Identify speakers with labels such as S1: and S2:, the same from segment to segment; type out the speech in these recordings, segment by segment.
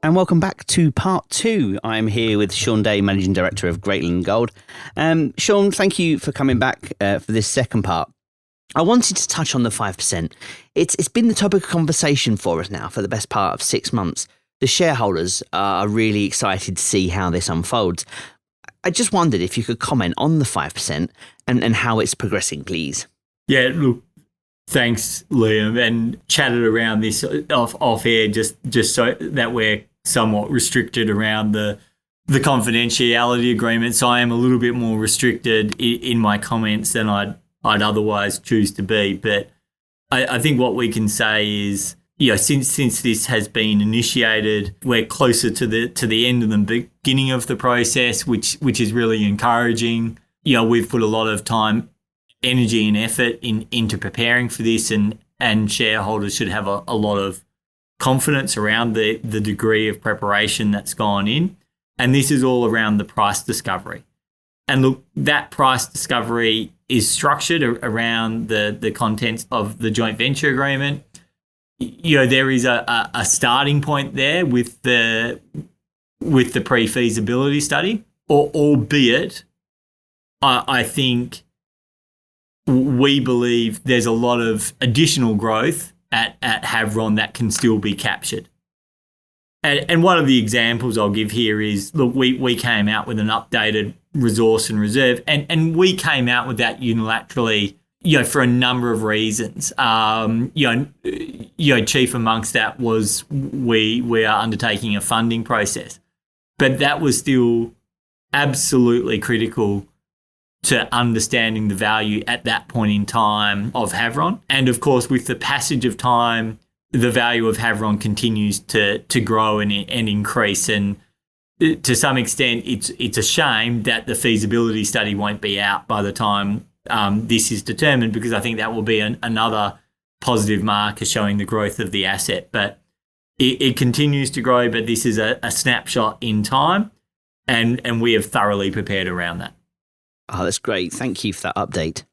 S1: and welcome back to part 2. I'm here with Shaun Day, Managing Director of Greatland Gold. Shaun, thank you for coming back for this second part. I wanted to touch on the 5%. It's been the topic of conversation for us now for the best part of 6 months. The shareholders are really excited to see how this unfolds. I just wondered if you could comment on the 5% and how it's progressing, please.
S2: Yeah, look, thanks, Liam, and chatted around this off air just so that we're somewhat restricted around the confidentiality agreement. So I am a little bit more restricted in my comments than I'd otherwise choose to be. But I think what we can say is, since this has been initiated, we're closer to the end of the beginning of the process, which is really encouraging. We've put a lot of time, energy and effort into preparing for this, and shareholders should have a lot of confidence around the degree of preparation that's gone in. And this is all around the price discovery. And look, that price discovery is structured around the contents of the joint venture agreement. There is a starting point there with the pre-feasibility study, albeit I think we believe there's a lot of additional growth at Havieron that can still be captured. And one of the examples I'll give here is, look, we came out with an updated resource and reserve, and we came out with that unilaterally, for a number of reasons. Chief amongst that was we are undertaking a funding process, but that was still absolutely critical to understanding the value at that point in time of Havieron. And of course, with the passage of time, the value of Havieron continues to grow and increase. And to some extent, it's a shame that the feasibility study won't be out by the time this is determined, because I think that will be another positive marker showing the growth of the asset. But it continues to grow, but this is a snapshot in time, and we have thoroughly prepared around that.
S1: Oh, that's great. Thank you for that update.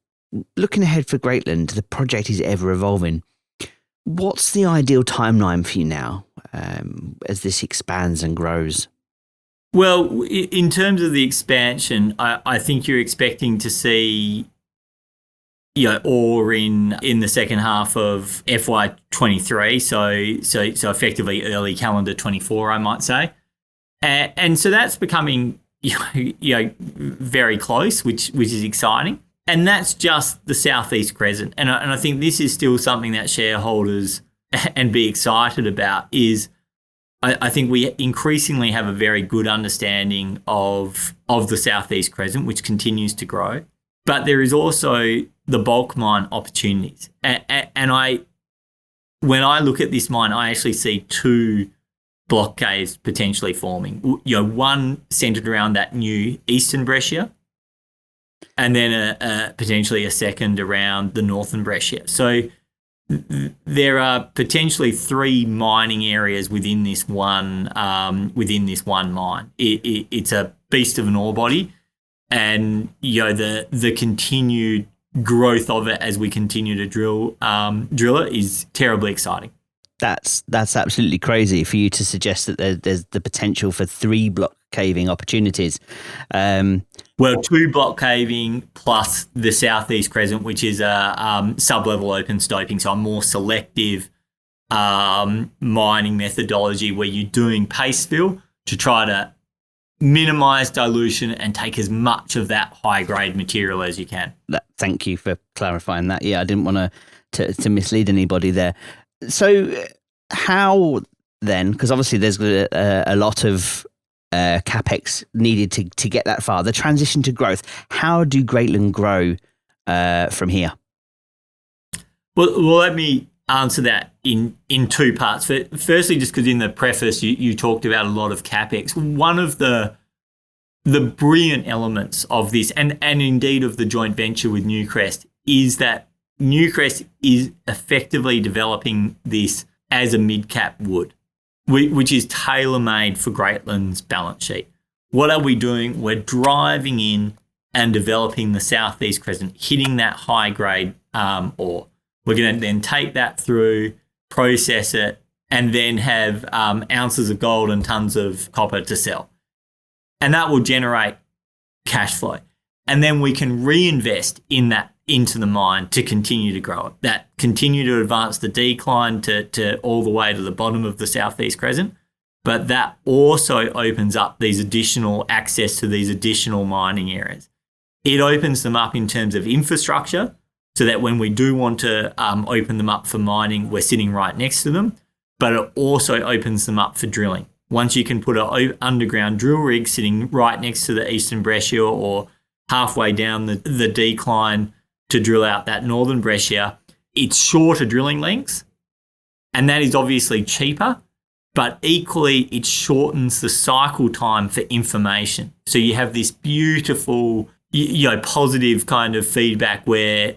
S1: Looking ahead for Greatland, the project is ever evolving. What's the ideal timeline for you now as this expands and grows?
S2: Well, in terms of the expansion, I think you're expecting to see ore in the second half of FY23, so effectively early calendar 24, I might say. And so that's becoming very close, which is exciting. And that's just the South-East Crescent. And I think this is still something that shareholders and be excited about is I think we increasingly have a very good understanding of the South-East Crescent, which continues to grow. But there is also the bulk mine opportunities. And when I look at this mine, I actually see 2 block caves potentially forming. One centred around that new eastern breccia, and then potentially a second around the northern breccia. So there are potentially 3 mining areas within this one mine. It's a beast of an ore body, and the continued growth of it as we continue to drill it is terribly exciting.
S1: That's absolutely crazy for you to suggest that there's the potential for 3 block caving opportunities.
S2: Well, 2 block caving plus the South-East Crescent, which is a sub-level open stoping, so a more selective mining methodology where you're doing paste fill to try to minimise dilution and take as much of that high-grade material as you can.
S1: Thank you for clarifying that. Yeah, I didn't want to mislead anybody there. So how then, because obviously there's a lot of Capex needed to get that far, the transition to growth, how do Greatland grow from here?
S2: Well, let me answer that in 2 parts. Firstly, just because in the preface you talked about a lot of Capex. One of the brilliant elements of this, and indeed of the joint venture with Newcrest, is that Newcrest is effectively developing this as a mid-cap would, which is tailor-made for Greatland's balance sheet. What are we doing? We're driving in and developing the South-East Crescent, hitting that high-grade ore. We're going to then take that through, process it, and then have ounces of gold and tons of copper to sell. And that will generate cash flow. And then we can reinvest in that into the mine to continue to grow it, that continue to advance the decline to all the way to the bottom of the South-East Crescent. But that also opens up these additional access to these additional mining areas. It opens them up in terms of infrastructure so that when we do want to open them up for mining, we're sitting right next to them. But it also opens them up for drilling. Once you can put an underground drill rig sitting right next to the eastern breccia or halfway down the decline to drill out that northern breccia, it's shorter drilling lengths, and that is obviously cheaper, but equally it shortens the cycle time for information. So you have this beautiful, positive kind of feedback where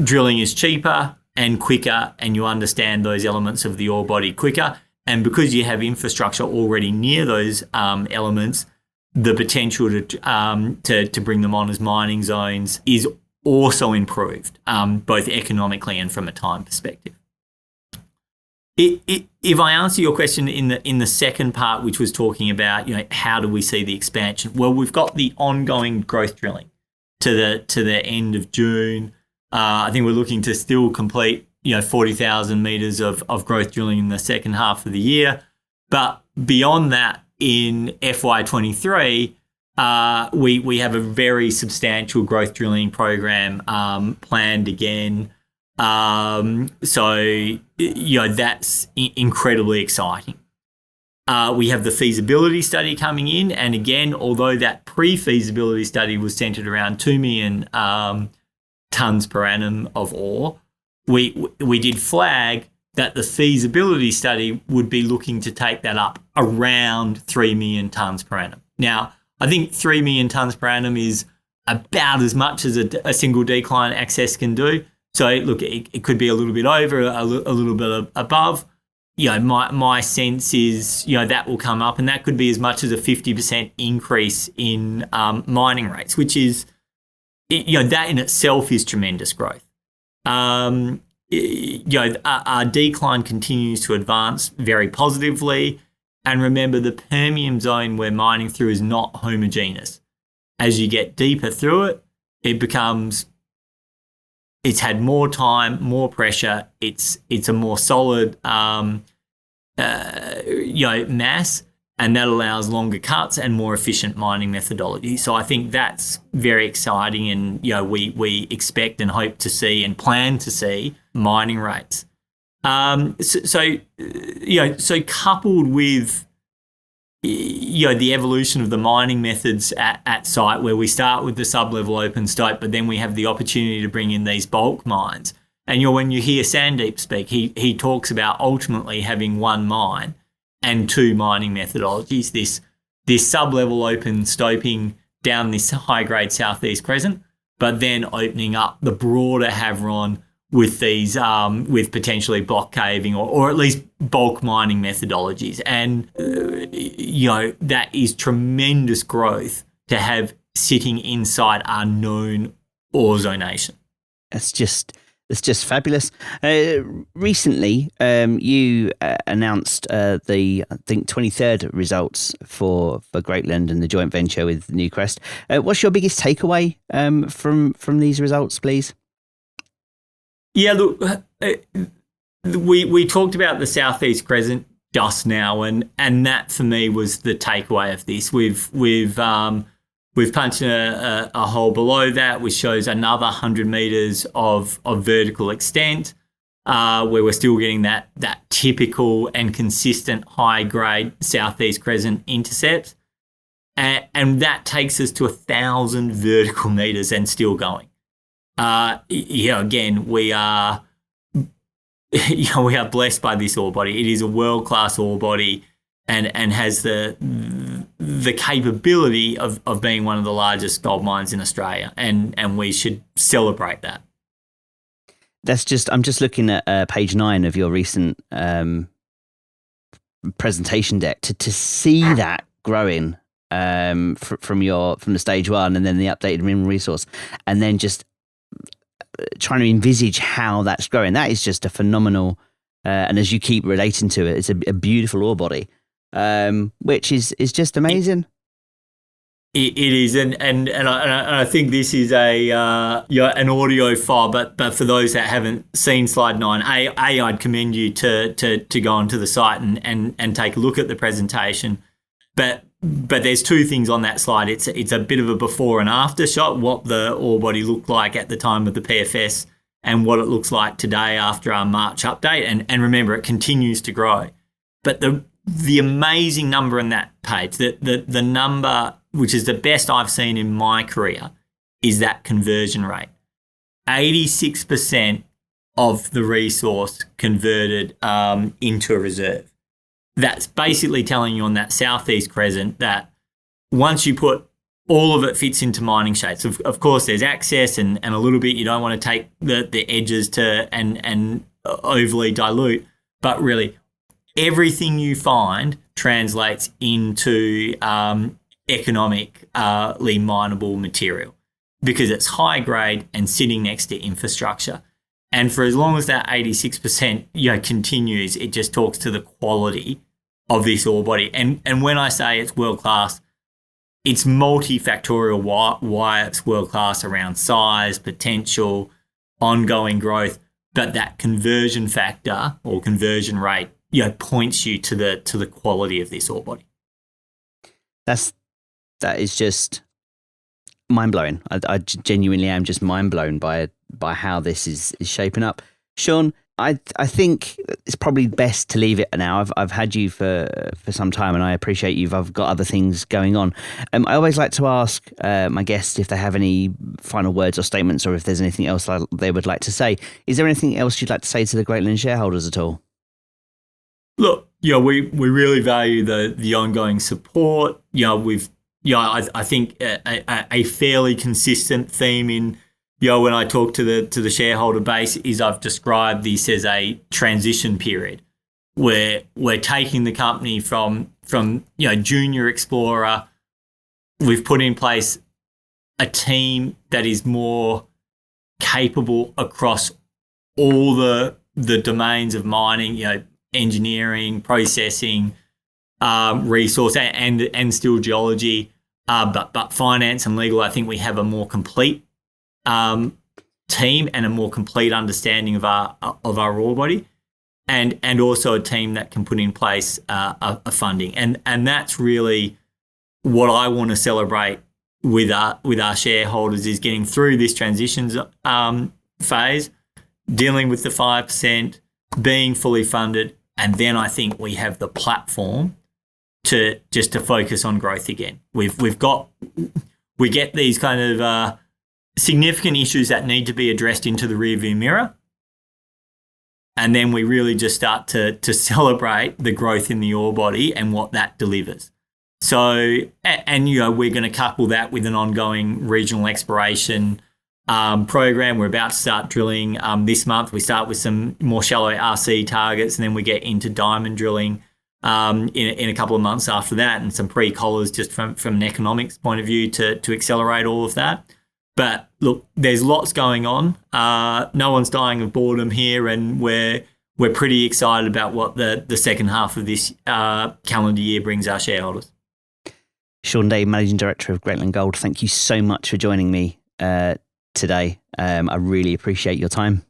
S2: drilling is cheaper and quicker, and you understand those elements of the ore body quicker. And because you have infrastructure already near those elements, the potential to bring them on as mining zones is also improved, both economically and from a time perspective. If I answer your question in the second part, which was talking about how do we see the expansion? Well, we've got the ongoing growth drilling to the end of June. I think we're looking to still complete 40,000 metres of growth drilling in the second half of the year. But beyond that, in FY23, we have a very substantial growth drilling program planned again. So that's incredibly exciting. We have the feasibility study coming in. And again, although that pre-feasibility study was centred around 2 million tonnes per annum of ore, we did flag that the feasibility study would be looking to take that up around 3 million tonnes per annum. Now, I think 3 million tonnes per annum is about as much as a single decline access can do. So, look, it could be a little bit over, a little bit above. My sense is, that will come up, and that could be as much as a 50% increase in mining rates, which is, that in itself is tremendous growth. Our decline continues to advance very positively. And remember, the Permian zone we're mining through is not homogeneous. As you get deeper through it, it's had more time, more pressure. It's a more solid, mass, and that allows longer cuts and more efficient mining methodology. So I think that's very exciting, and we expect and hope to see and plan to see mining rates. So coupled with the evolution of the mining methods at site, where we start with the sub-level open stope, but then we have the opportunity to bring in these bulk mines. And when you hear Sandeep speak, he talks about ultimately having one mine and two mining methodologies, this sub-level open stoping down this high-grade South-East Crescent, but then opening up the broader Havieron with these, with potentially block caving or at least bulk mining methodologies. And, that is tremendous growth to have sitting inside our known ore zonation.
S1: It's just fabulous. Recently, you announced the, I think, 23rd results for Greatland and the joint venture with Newcrest. What's your biggest takeaway from these results, please?
S2: Yeah, look, we talked about the South-East Crescent just now, and that for me was the takeaway of this. We've punched a hole below that, which shows another 100 metres of vertical extent, where we're still getting that typical and consistent high-grade South-East Crescent intercept. And that takes us to 1,000 vertical metres and still going. Again, we are blessed by this ore body. It is a world-class ore body and has the capability of being one of the largest gold mines in Australia, and we should celebrate that.
S1: I'm just looking at page 9 of your recent presentation deck to see that growing from the stage 1 and then the updated mineral resource, and then just trying to envisage how that's growing. That is just a phenomenal And as you keep relating to it, it's a beautiful ore body, which is just amazing.
S2: It is, and I think this is an audio file, but for those that haven't seen slide 9, I'd commend you to go onto the site and take a look at the presentation. But there's two things on that slide. It's a bit of a before and after shot, what the ore body looked like at the time of the PFS and what it looks like today after our March update. And remember, it continues to grow. But the amazing number in that page, the number which is the best I've seen in my career, is that conversion rate. 86% of the resource converted into a reserve. That's basically telling you on that South-East Crescent that once you put all of it fits into mining shapes. Of course, there's access and a little bit you don't want to take the edges to and overly dilute, but really everything you find translates into economically mineable material because it's high grade and sitting next to infrastructure. And for as long as that 86% continues, it just talks to the quality of this ore body. And when I say it's world class, it's multifactorial why it's world class around size, potential, ongoing growth, but that conversion factor or conversion rate points you to the quality of this ore body.
S1: That is just mind blowing. I genuinely am just mind blown by how this is shaping up. Shaun, I think it's probably best to leave it now. I've had you for some time, and I appreciate you. I've got other things going on. I always like to ask my guests if they have any final words or statements, or if there's anything else they would like to say. Is there anything else you'd like to say to the Greatland shareholders at all?
S2: Look, we really value the ongoing support. I think a fairly consistent theme in when I talk to the shareholder base is I've described this as a transition period where we're taking the company from junior explorer. We've put in place a team that is more capable across all the domains of mining, engineering, processing, resource and still geology, but finance and legal. I think we have a more complete team and a more complete understanding of our ore body, and also a team that can put in place a funding, and that's really what I want to celebrate with our shareholders is getting through this transitions phase, dealing with the 5%, being fully funded, and then I think we have the platform to focus on growth again. We get these kind of significant issues that need to be addressed into the rearview mirror, and then we really just start to celebrate the growth in the ore body and what that delivers. So, and we're going to couple that with an ongoing regional exploration program. We're about to start drilling this month. We start with some more shallow RC targets, and then we get into diamond drilling in a couple of months after that, and some pre-collars just from an economics point of view to accelerate all of that. But look, there's lots going on. No one's dying of boredom here, and we're pretty excited about what the second half of this calendar year brings our shareholders.
S1: Shaun Day, Managing Director of Greatland Gold, thank you so much for joining me today. I really appreciate your time.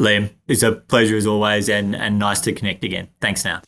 S2: Liam, it's a pleasure as always, and nice to connect again. Thanks now.